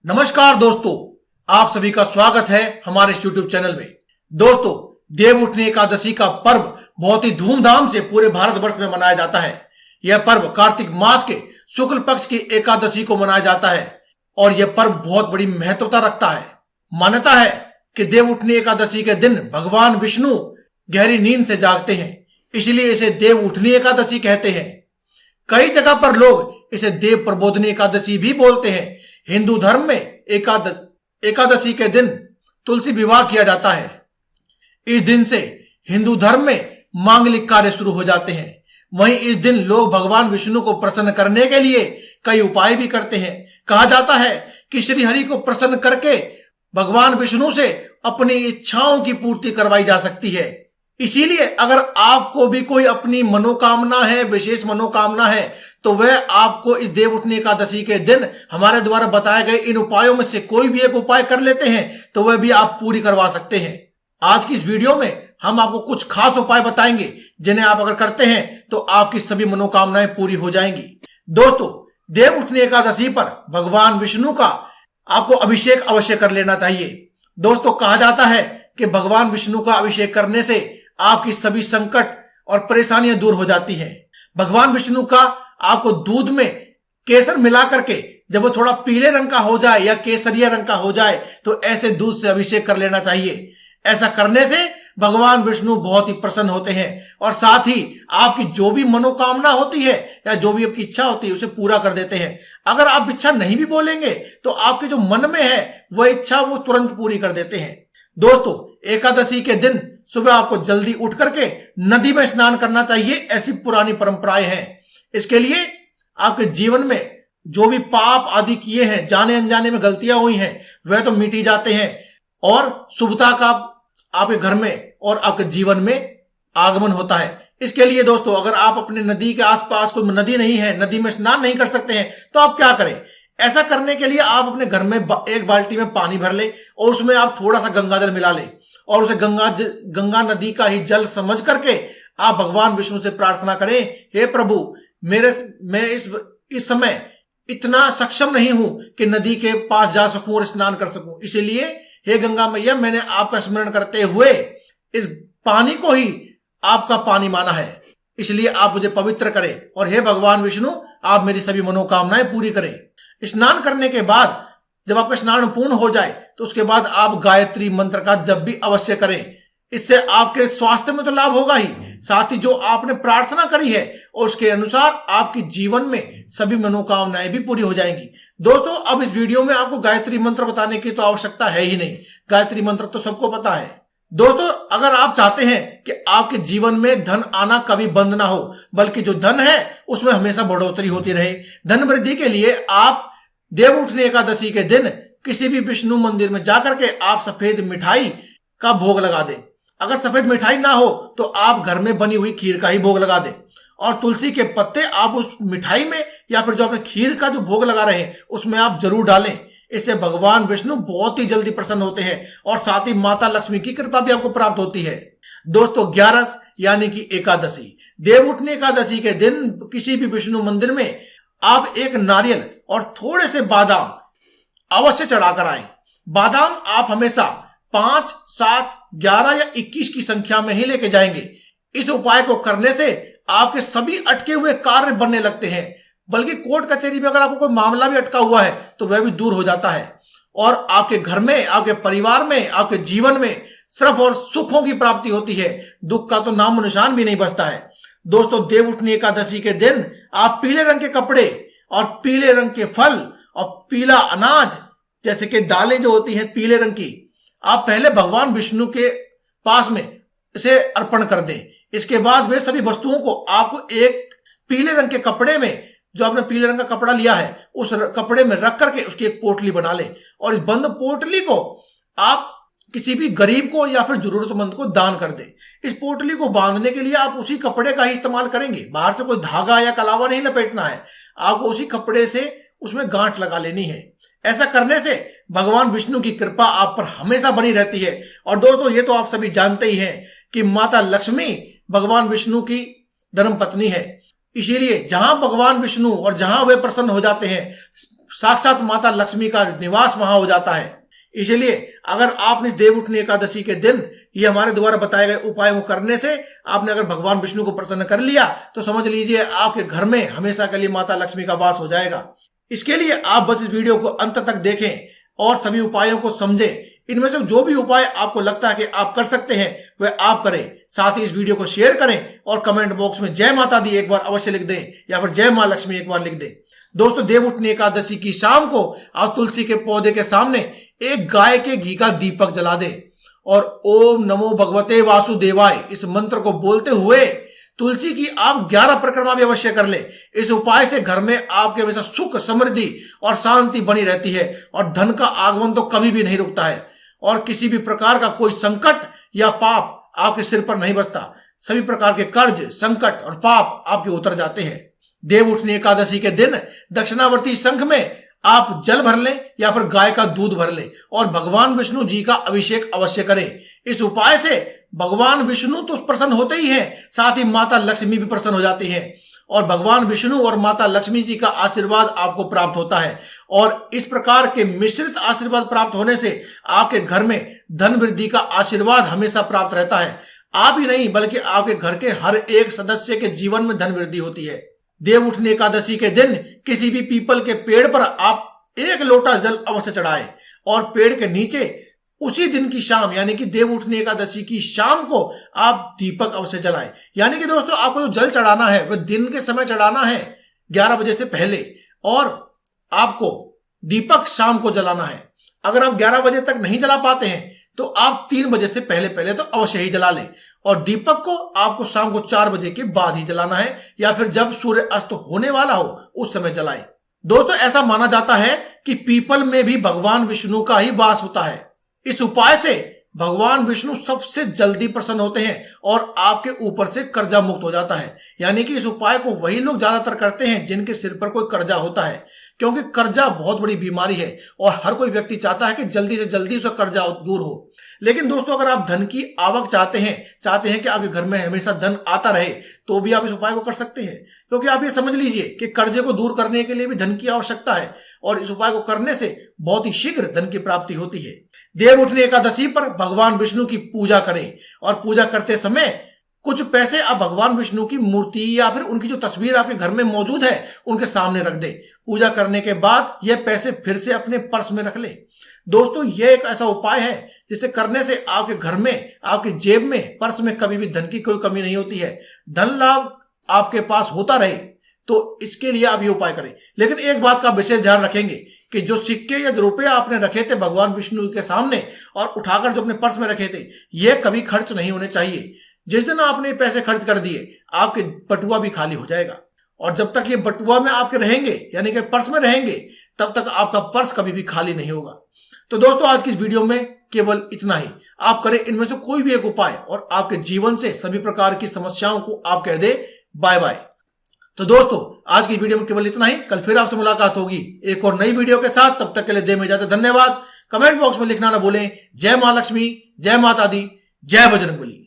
नमस्कार दोस्तों, आप सभी का स्वागत है हमारे इस YouTube चैनल में। दोस्तों, देव उठनी एकादशी का पर्व बहुत ही धूमधाम से पूरे भारतवर्ष में मनाया जाता है। यह पर्व कार्तिक मास के शुक्ल पक्ष की एकादशी को मनाया जाता है और यह पर्व बहुत बड़ी महत्वता रखता है। मान्यता है कि देव उठनी एकादशी के दिन भगवान विष्णु गहरी नींद से जागते हैं, इसलिए इसे देव उठनी एकादशी कहते हैं। कई जगह पर लोग इसे देव प्रबोधनी एकादशी भी बोलते हैं। हिंदू धर्म में एकादशी के दिन तुलसी विवाह किया जाता है। इस दिन से हिंदू धर्म में मांगलिक कार्य शुरू हो जाते हैं। वहीं इस दिन लोग भगवान विष्णु को प्रसन्न करने के लिए कई उपाय भी करते हैं। कहा जाता है कि श्री हरि को प्रसन्न करके भगवान विष्णु से अपनी इच्छाओं की पूर्ति करवाई जा सकती है। इसीलिए अगर आपको भी कोई अपनी मनोकामना है, विशेष मनोकामना है, तो वह आपको इस देव उठनी एकादशी के दिन हमारे द्वारा बताए गए इन उपायों में से कोई भी एक उपाय कर लेते हैं तो वह भी आप पूरी करवा सकते हैं। आज की इस वीडियो में हम आपको कुछ खास उपाय बताएंगे जिन्हें आप अगर करते हैं तो आपकी सभी मनोकामनाएं पूरी हो जाएंगी। दोस्तों, देव उठनी एकादशी पर भगवान विष्णु का आपको अभिषेक अवश्य कर लेना चाहिए। दोस्तों, कहा जाता है कि भगवान विष्णु का अभिषेक करने से आपकी सभी संकट और परेशानियां दूर हो जाती हैं। भगवान विष्णु का आपको दूध में केसर मिला करके जब वो थोड़ा पीले रंग का हो जाए या केसरिया रंग का हो जाए तो ऐसे दूध से अभिषेक कर लेना चाहिए। ऐसा करने से भगवान विष्णु बहुत ही प्रसन्न होते हैं और साथ ही आपकी जो भी मनोकामना होती है या जो भी आपकी इच्छा होती है उसे पूरा कर देते हैं। अगर आप इच्छा नहीं भी बोलेंगे तो आपके जो मन में है वह इच्छा वो तुरंत पूरी कर देते हैं। दोस्तों, एकादशी के दिन सुबह आपको जल्दी उठ करके नदी में स्नान करना चाहिए। ऐसी पुरानी परंपराएं हैं। इसके लिए आपके जीवन में जो भी पाप आदि किए हैं, जाने अनजाने में गलतियां हुई हैं, वह तो मिटी जाते हैं और शुभता का आपके घर में और आपके जीवन में आगमन होता है। इसके लिए दोस्तों, अगर आप अपने नदी के आसपास कोई नदी नहीं है, नदी में स्नान नहीं कर सकते हैं, तो आप क्या करें? ऐसा करने के लिए आप अपने घर में एक बाल्टी में पानी भर ले और उसमें आप थोड़ा सा गंगा जल मिला ले और उसे गंगा नदी का ही जल समझ करके आप भगवान विष्णु से प्रार्थना करें, हे प्रभु, मैं इस समय इतना सक्षम नहीं हूं कि नदी के पास जा सकूं और स्नान कर सकूं। इसीलिए हे गंगा मैया, मैंने आपका स्मरण करते हुए इस पानी को ही आपका पानी माना है, इसलिए आप मुझे पवित्र करें और हे भगवान विष्णु, आप मेरी सभी मनोकामनाएं पूरी करें। स्नान करने के बाद जब आपका स्नान पूर्ण हो जाए तो उसके बाद आप गायत्री मंत्र का जप भी अवश्य करें। इससे आपके स्वास्थ्य में तो लाभ होगा ही, साथ ही जो आपने प्रार्थना करी है और उसके अनुसार आपके जीवन में सभी मनोकामनाएं भी पूरी हो जाएंगी। दोस्तों, अब इस वीडियो में आपको गायत्री मंत्र बताने की तो आवश्यकता है ही नहीं। गायत्री मंत्र तो सबको पता है। दोस्तों, अगर आप चाहते हैं कि आपके जीवन में धन आना कभी बंद ना हो, बल्कि जो धन है उसमें हमेशा बढ़ोतरी होती रहे, धन वृद्धि के लिए आप देव उठनी एकादशी के दिन किसी भी विष्णु मंदिर में जाकर के आप सफेद मिठाई का भोग लगा दें। अगर सफेद मिठाई ना हो तो आप घर में बनी हुई खीर का ही भोग लगा दें और तुलसी के पत्ते आप उस मिठाई में या फिर जो आपने खीर का जो भोग लगा रहे हैं उसमें आप जरूर डालें। इससे भगवान विष्णु बहुत ही जल्दी प्रसन्न होते हैं और साथ ही माता लक्ष्मी की कृपा भी आपको प्राप्त होती है। दोस्तों, 11 यानी कि एकादशी, देव उठनी एकादशी के दिन किसी भी विष्णु मंदिर में आप एक नारियल और थोड़े से बादाम अवश्य चढ़ाकर आए। बादाम आप हमेशा 5, 7, 11 या 21 की संख्या में ही लेके जाएंगे। इस उपाय को करने से आपके सभी अटके हुए कार्य बनने लगते हैं, बल्कि कोर्ट कचहरी में अगर आपको कोई मामला भी अटका हुआ है तो वह भी दूर हो जाता है और आपके घर में, आपके परिवार में, आपके जीवन में सिर्फ और सुखों की प्राप्ति होती है। दुख का तो नामो निशान भी नहीं बचता है। दोस्तों, देव उठनी एकादशी के दिन आप पीले रंग के कपड़े और पीले रंग के फल और पीला अनाज जैसे कि दालें जो होती हैं पीले रंग की, आप पहले भगवान विष्णु के पास में इसे अर्पण कर दें। इसके बाद वे सभी वस्तुओं को आपको एक पीले रंग के कपड़े में, जो आपने पीले रंग का कपड़ा लिया है, उस कपड़े में रख करके उसकी एक पोटली बना लें और इस बंद पोटली को आप किसी भी गरीब को या फिर जरूरतमंद को दान कर दें। इस पोटली को बांधने के लिए आप उसी कपड़े का ही इस्तेमाल करेंगे, बाहर से कोई धागा या कलावा नहीं लपेटना है। आपको उसी कपड़े से उसमें गांठ लगा लेनी है। ऐसा करने से भगवान विष्णु की कृपा आप पर हमेशा बनी रहती है। और दोस्तों, ये तो आप सभी जानते ही हैं कि माता लक्ष्मी भगवान विष्णु की धर्म पत्नी है। इसीलिए जहां भगवान विष्णु और जहां वे प्रसन्न हो जाते हैं, साक्षात माता लक्ष्मी का निवास वहां हो जाता है। इसलिए अगर आपने इस देवउठनी एकादशी के दिन ये हमारे द्वारा बताए गए उपायों को करने से आपने अगर भगवान विष्णु को प्रसन्न कर लिया तो समझ लीजिए आपके घर में हमेशा के लिए माता लक्ष्मी का वास हो जाएगा। इसके लिए आप बस इस वीडियो को अंत तक देखें और सभी उपायों को समझें। इनमें से जो भी उपाय आपको लगता है कि आप कर सकते हैं वह आप करें। साथ ही इस वीडियो को शेयर करें और कमेंट बॉक्स में जय माता दी एक बार अवश्य लिख दें या फिर जय मां लक्ष्मी एक बार लिख दें। दोस्तों, देवउठनी एकादशी की शाम को आप तुलसी के पौधे के सामने एक गाय के घी का दीपक जला दें और ओम नमो भगवते वासुदेवाय इस मंत्र को बोलते हुए तुलसी की आप 11 परिक्रमा भी अवश्य कर ले। इस उपाय से घर में आपके हमेशा सुख, समृद्धि और शांति बनी रहती है और धन का आगमन तो कभी भी नहीं रुकता है और किसी भी प्रकार का कोई संकट या पाप आपके सिर पर नहीं बसता। सभी प्रकार के कर्ज, संकट और पाप आपके उतर जाते हैं। देवउठनी एकादशी के दिन दक्षिणावर्ती शंख में आप जल भर लें या फिर गाय का दूध भर लें और भगवान विष्णु जी का अभिषेक अवश्य करें। इस उपाय से भगवान विष्णु तो प्रसन्न होते ही हैं, साथ ही माता लक्ष्मी भी प्रसन्न हो जाती हैं और भगवान विष्णु और माता लक्ष्मी जी का आशीर्वाद आपको प्राप्त होता है। और इस प्रकार के मिश्रित आशीर्वाद प्राप्त होने से आपके घर में धन वृद्धि का आशीर्वाद हमेशा प्राप्त रहता है। आप ही नहीं बल्कि आपके घर के हर एक सदस्य के जीवन में धन वृद्धि होती है। देवउठनी एकादशी के दिन किसी भी पीपल के पेड़ पर आप 1 लोटा जल अवश्य चढ़ाएं और पेड़ के नीचे उसी दिन की शाम यानी कि देवउठनी एकादशी की शाम को आप दीपक अवश्य जलाएं। यानी कि दोस्तों, आपको जो जल चढ़ाना है वह दिन के समय चढ़ाना है 11 बजे से पहले और आपको दीपक शाम को जलाना है। अगर आप 11 बजे तक नहीं जला पाते हैं तो आप 3 बजे से पहले तो अवश्य ही जला लें और दीपक को आपको शाम को 4 बजे के बाद ही जलाना है या फिर जब सूर्य अस्त होने वाला हो उस समय जलाएं। दोस्तों, ऐसा माना जाता है कि पीपल में भी भगवान विष्णु का ही वास होता है। इस उपाय से भगवान विष्णु सबसे जल्दी प्रसन्न होते हैं और आपके ऊपर से कर्जा मुक्त हो जाता है। यानी कि इस उपाय को वही लोग ज्यादातर करते हैं जिनके सिर पर कोई कर्जा होता है, क्योंकि कर्जा बहुत बड़ी बीमारी है और हर कोई व्यक्ति चाहता है कि जल्दी से जल्दी उसका कर्जा दूर हो। लेकिन दोस्तों, अगर आप धन की आवक चाहते हैं कि आपके घर में हमेशा धन आता रहे तो भी आप इस उपाय को कर सकते हैं, क्योंकि आप ये समझ लीजिए कि कर्जे को दूर करने के लिए भी धन की आवश्यकता है और इस उपाय को करने से बहुत ही शीघ्र धन की प्राप्ति होती है। देवउठनी एकादशी पर भगवान विष्णु की पूजा करें और पूजा करते समय कुछ पैसे आप भगवान विष्णु की मूर्ति या फिर उनकी जो तस्वीर आपके घर में मौजूद है उनके सामने रख दें। पूजा करने के बाद यह पैसे फिर से अपने पर्स में रख लें। दोस्तों, यह एक ऐसा उपाय है जिसे करने से आपके घर में, आपकी जेब में, पर्स में कभी भी धन की कोई कमी नहीं होती है। धन लाभ आपके पास होता रहे तो इसके लिए आप ये उपाय करें। लेकिन एक बात का विशेष ध्यान रखेंगे कि जो सिक्के या रुपए आपने रखे थे भगवान विष्णु के सामने और उठाकर जो अपने पर्स में रखे थे, ये कभी खर्च नहीं होने चाहिए। जिस दिन आपने पैसे खर्च कर दिए आपके बटुआ भी खाली हो जाएगा और जब तक ये बटुआ में आपके रहेंगे यानी कि पर्स में रहेंगे तब तक आपका पर्स कभी भी खाली नहीं होगा। तो दोस्तों, आज की इस वीडियो में केवल इतना ही। आप करें इनमें से कोई भी एक उपाय और आपके जीवन से सभी प्रकार की समस्याओं को आप कह दे बाय बाय। तो दोस्तों, आज की वीडियो में केवल इतना ही। कल फिर आपसे मुलाकात होगी एक और नई वीडियो के साथ। तब तक के लिए दे में इजाजत। धन्यवाद। कमेंट बॉक्स में लिखना ना भूलें। जय मां लक्ष्मी, जय माता दी, जय बजरंगबली।